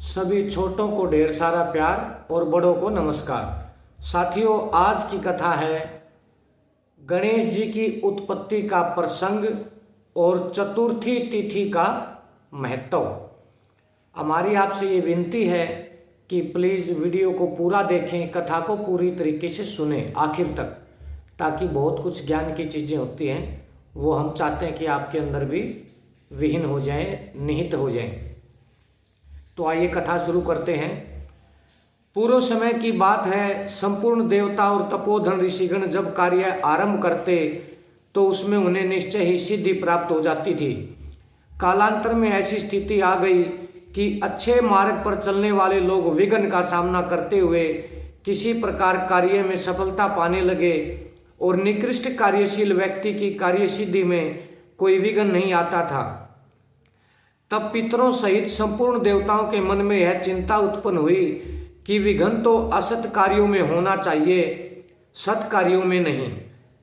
सभी छोटों को ढेर सारा प्यार और बड़ों को नमस्कार। साथियों, आज की कथा है गणेश जी की उत्पत्ति का प्रसंग और चतुर्थी तिथि का महत्व। हमारी आपसे ये विनती है कि प्लीज़ वीडियो को पूरा देखें, कथा को पूरी तरीके से सुने आखिर तक, ताकि बहुत कुछ ज्ञान की चीज़ें होती हैं वो हम चाहते हैं कि आपके अंदर भी विहीन हो जाए, निहित हो जाए। तो आइए कथा शुरू करते हैं। पूर्व समय की बात है, संपूर्ण देवता और तपोधन ऋषिगण जब कार्य आरंभ करते तो उसमें उन्हें निश्चय ही सिद्धि प्राप्त हो जाती थी। कालांतर में ऐसी स्थिति आ गई कि अच्छे मार्ग पर चलने वाले लोग विघ्न का सामना करते हुए किसी प्रकार कार्य में सफलता पाने लगे और निकृष्ट कार्यशील व्यक्ति की कार्यसिद्धि में कोई विघ्न नहीं आता था। तब पितरों सहित संपूर्ण देवताओं के मन में यह चिंता उत्पन्न हुई कि विघ्न तो असत कार्यों में होना चाहिए, सत कार्यों में नहीं।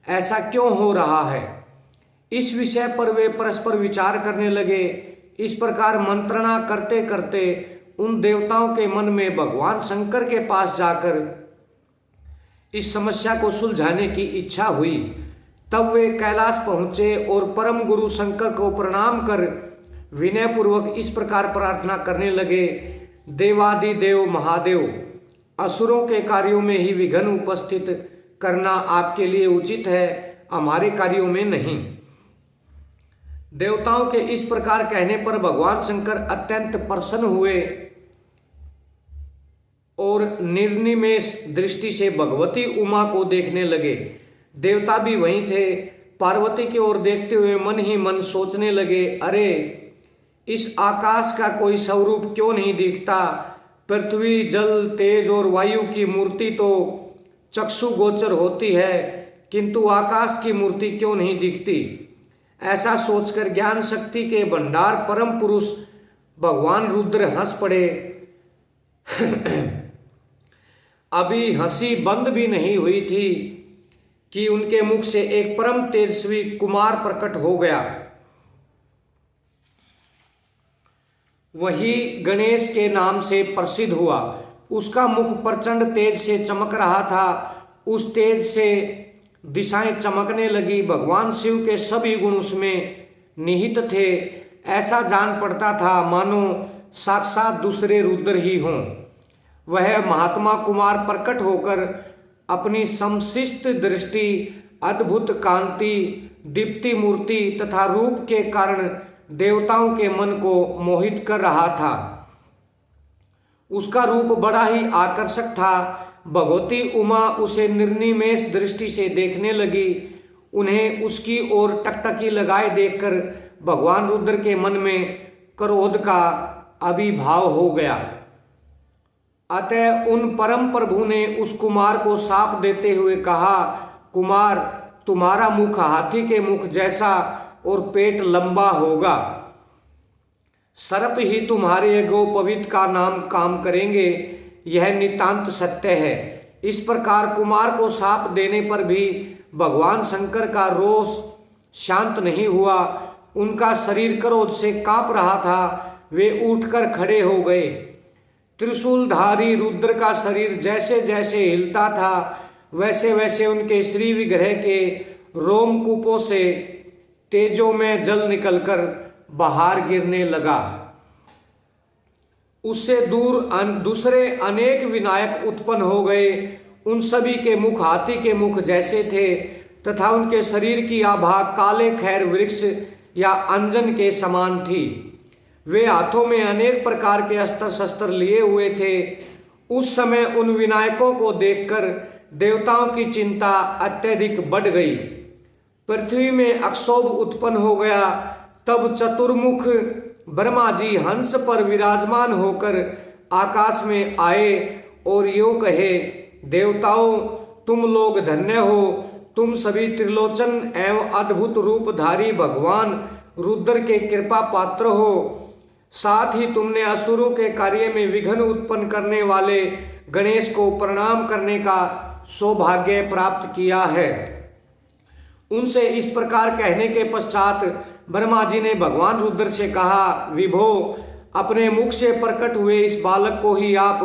ऐसा क्यों हो रहा है? इस विषय पर वे परस्पर विचार करने लगे। इस प्रकार मंत्रणा करते करते उन देवताओं के मन में भगवान शंकर के पास जाकर इस समस्या को सुलझाने की इच्छा हुई। तब वे कैलाश पहुँचे और परम गुरु शंकर को प्रणाम कर विनय पूर्वक इस प्रकार प्रार्थना करने लगे। देवादिदेव महादेव, असुरों के कार्यों में ही विघ्न उपस्थित करना आपके लिए उचित है, हमारे कार्यों में नहीं। देवताओं के इस प्रकार कहने पर भगवान शंकर अत्यंत प्रसन्न हुए और निर्निमेष दृष्टि से भगवती उमा को देखने लगे। देवता भी वहीं थे। पार्वती की ओर देखते हुए मन ही मन सोचने लगे, अरे इस आकाश का कोई स्वरूप क्यों नहीं दिखता? पृथ्वी, जल, तेज और वायु की मूर्ति तो चक्षु गोचर होती है, किंतु आकाश की मूर्ति क्यों नहीं दिखती? ऐसा सोचकर ज्ञान शक्ति के भंडार परम पुरुष भगवान रुद्र हंस पड़े। अभी हंसी बंद भी नहीं हुई थी कि उनके मुख से एक परम तेजस्वी कुमार प्रकट हो गया। वही गणेश के नाम से प्रसिद्ध हुआ। उसका मुख प्रचंड तेज से चमक रहा था। उस तेज से दिशाएं चमकने लगी। भगवान शिव के सभी गुण उसमें निहित थे। ऐसा जान पड़ता था मानो साक्षात दूसरे रुद्र ही हों। वह महात्मा कुमार प्रकट होकर अपनी समशिष्ट दृष्टि, अद्भुत कांति, दीप्ति मूर्ति तथा रूप के कारण देवताओं के मन को मोहित कर रहा था। उसका रूप बड़ा ही आकर्षक था। भगवती उमा उसे निर्निमेष दृष्टि से देखने लगी। उन्हें उसकी ओर टकटकी लगाए देखकर भगवान रुद्र के मन में क्रोध का आविर्भाव हो गया। अतः उन परम प्रभु ने उस कुमार को शाप देते हुए कहा, कुमार, तुम्हारा मुख हाथी के मुख जैसा और पेट लंबा होगा। सर्प ही तुम्हारे गोपवित का नाम काम करेंगे, यह नितांत सत्य है। इस प्रकार कुमार को शाप देने पर भी भगवान शंकर का रोष शांत नहीं हुआ। उनका शरीर क्रोध से कांप रहा था। वे उठकर खड़े हो गए। त्रिशूलधारी रुद्र का शरीर जैसे जैसे हिलता था वैसे वैसे उनके श्री विग्रह के रोमकूपों से तेजों में जल निकलकर बाहर गिरने लगा। उससे दूर दूसरे अनेक विनायक उत्पन्न हो गए। उन सभी के मुख हाथी के मुख जैसे थे तथा उनके शरीर की आभा काले खैर वृक्ष या अंजन के समान थी। वे हाथों में अनेक प्रकार के अस्त्र शस्त्र लिए हुए थे। उस समय उन विनायकों को देखकर देवताओं की चिंता अत्यधिक बढ़ गई। पृथ्वी में अक्षोभ उत्पन्न हो गया। तब चतुर्मुख ब्रह्मा जी हंस पर विराजमान होकर आकाश में आए और यूं कहे, देवताओं, तुम लोग धन्य हो। तुम सभी त्रिलोचन एवं अद्भुत रूपधारी भगवान रुद्र के कृपा पात्र हो। साथ ही तुमने असुरों के कार्य में विघ्न उत्पन्न करने वाले गणेश को प्रणाम करने का सौभाग्य प्राप्त किया है। उनसे इस प्रकार कहने के पश्चात ब्रह्मा जी ने भगवान रुद्र से कहा, विभो, अपने मुख से प्रकट हुए इस बालक को ही आप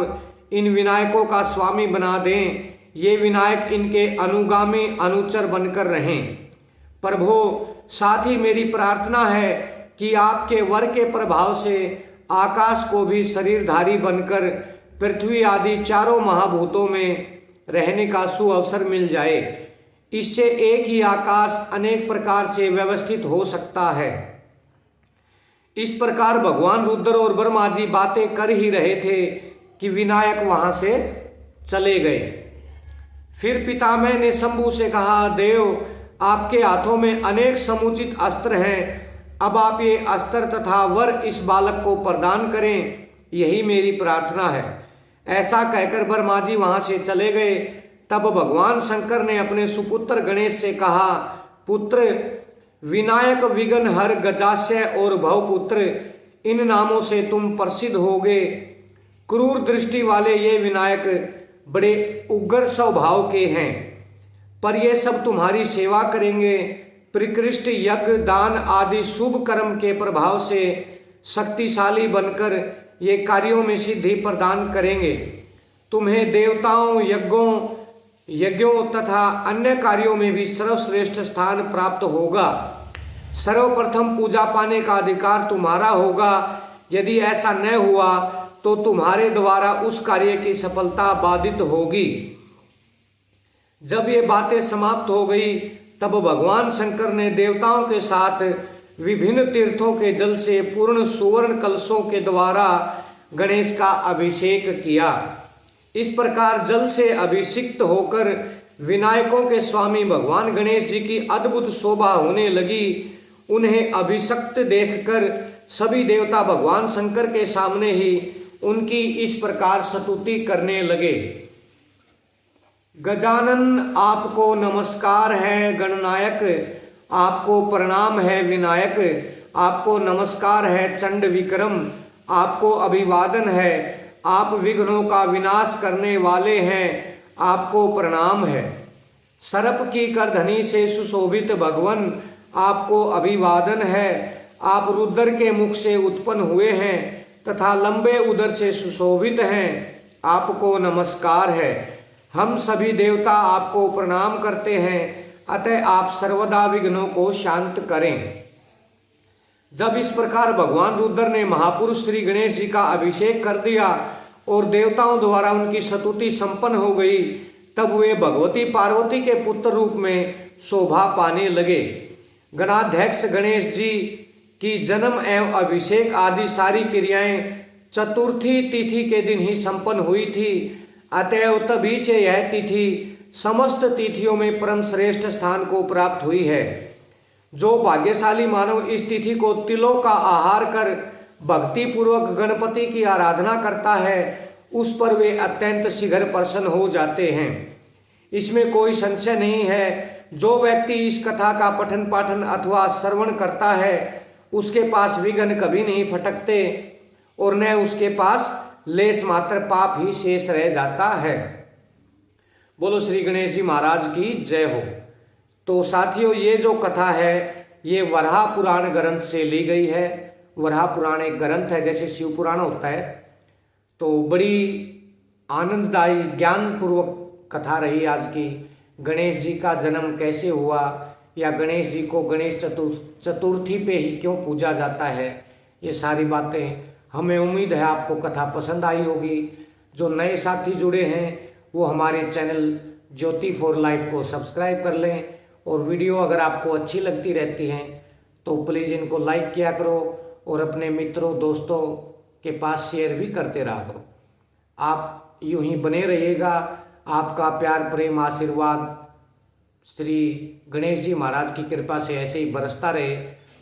इन विनायकों का स्वामी बना दें। ये विनायक इनके अनुगामी अनुचर बनकर रहें। प्रभु, साथ ही मेरी प्रार्थना है कि आपके वर के प्रभाव से आकाश को भी शरीरधारी बनकर पृथ्वी आदि चारों महाभूतों में रहने का सुअवसर मिल जाए। इससे एक ही आकाश अनेक प्रकार से व्यवस्थित हो सकता है। इस प्रकार भगवान रुद्र और ब्रह्मा जी बातें कर ही रहे थे कि विनायक वहां से चले गए। फिर पितामह ने शंभु से कहा, देव, आपके हाथों में अनेक समुचित अस्त्र हैं। अब आप ये अस्त्र तथा वर इस बालक को प्रदान करें, यही मेरी प्रार्थना है। ऐसा कहकर ब्रह्मा जी वहां से चले गए। तब भगवान शंकर ने अपने सुपुत्र गणेश से कहा, पुत्र, विनायक, विघ्न हर, गजास्य और भवपुत्र, इन नामों से तुम प्रसिद्ध होगे। क्रूर दृष्टि वाले ये विनायक बड़े उग्र स्वभाव के हैं, पर ये सब तुम्हारी सेवा करेंगे। प्रकृष्ट यज्ञ, दान आदि शुभ कर्म के प्रभाव से शक्तिशाली बनकर ये कार्यों में सिद्धि प्रदान करेंगे। तुम्हें देवताओं, यज्ञों तथा अन्य कार्यों में भी सर्वश्रेष्ठ स्थान प्राप्त होगा। सर्वप्रथम पूजा पाने का अधिकार तुम्हारा होगा। यदि ऐसा न हुआ तो तुम्हारे द्वारा उस कार्य की सफलता बाधित होगी। जब ये बातें समाप्त हो गई तब भगवान शंकर ने देवताओं के साथ विभिन्न तीर्थों के जल से पूर्ण सुवर्ण कलशों के द्वारा गणेश का अभिषेक किया। इस प्रकार जल से अभिषिक्त होकर विनायकों के स्वामी भगवान गणेश जी की अद्भुत शोभा होने लगी। उन्हें अभिषक्त देखकर सभी देवता भगवान शंकर के सामने ही उनकी इस प्रकार स्तुति करने लगे। गजानन, आपको नमस्कार है। गणनायक, आपको प्रणाम है। विनायक, आपको नमस्कार है। चंड विक्रम, आपको अभिवादन है। आप विघ्नों का विनाश करने वाले हैं, आपको प्रणाम है। सर्प की करधनी से सुशोभित भगवन, आपको अभिवादन है। आप रुद्र के मुख से उत्पन्न हुए हैं तथा लंबे उदर से सुशोभित हैं, आपको नमस्कार है। हम सभी देवता आपको प्रणाम करते हैं, अतः आप सर्वदा विघ्नों को शांत करें। जब इस प्रकार भगवान रुद्र ने महापुरुष श्री गणेश जी का अभिषेक कर दिया और देवताओं द्वारा उनकी स्तुति संपन्न हो गई, तब वे भगवती पार्वती के पुत्र रूप में शोभा पाने लगे। गणाध्यक्ष गणेश जी की जन्म एवं अभिषेक आदि सारी क्रियाएं चतुर्थी तिथि के दिन ही संपन्न हुई थी। अतएव तभी से यह तिथि समस्त तिथियों में परम श्रेष्ठ स्थान को प्राप्त हुई है। जो भाग्यशाली मानव इस तिथि को तिलों का आहार कर भक्ति पूर्वक गणपति की आराधना करता है, उस पर वे अत्यंत शीघ्र प्रसन्न हो जाते हैं। इसमें कोई संशय नहीं है। जो व्यक्ति इस कथा का पठन पाठन अथवा श्रवण करता है, उसके पास विघ्न कभी नहीं फटकते और न उसके पास लेस मात्र पाप ही शेष रह जाता है। बोलो श्री गणेश जी महाराज की जय हो। तो साथियों, ये जो कथा है ये वराह पुराण ग्रंथ से ली गई है। वराह पुराण एक ग्रंथ है, जैसे शिव पुराण होता है। तो बड़ी आनंददायी ज्ञानपूर्वक कथा रही आज की। गणेश जी का जन्म कैसे हुआ, या गणेश जी को गणेश चतुर्थी पे ही क्यों पूजा जाता है, ये सारी बातें हमें उम्मीद है आपको कथा पसंद आई होगी। जो नए साथी जुड़े हैं वो हमारे चैनल ज्योति फॉर लाइफ को सब्सक्राइब कर लें, और वीडियो अगर आपको अच्छी लगती रहती हैं तो प्लीज़ इनको लाइक किया करो और अपने मित्रों दोस्तों के पास शेयर भी करते रहा करो। आप यूं ही बने रहिएगा। आपका प्यार, प्रेम, आशीर्वाद श्री गणेश जी महाराज की कृपा से ऐसे ही बरसता रहे।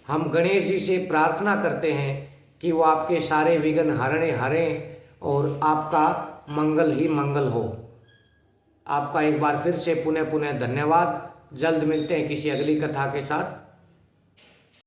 हम गणेश जी से प्रार्थना करते हैं कि वो आपके सारे विघ्न हरें और आपका मंगल ही मंगल हो। आपका एक बार फिर से पुनः धन्यवाद। जल्द मिलते हैं किसी अगली कथा के साथ।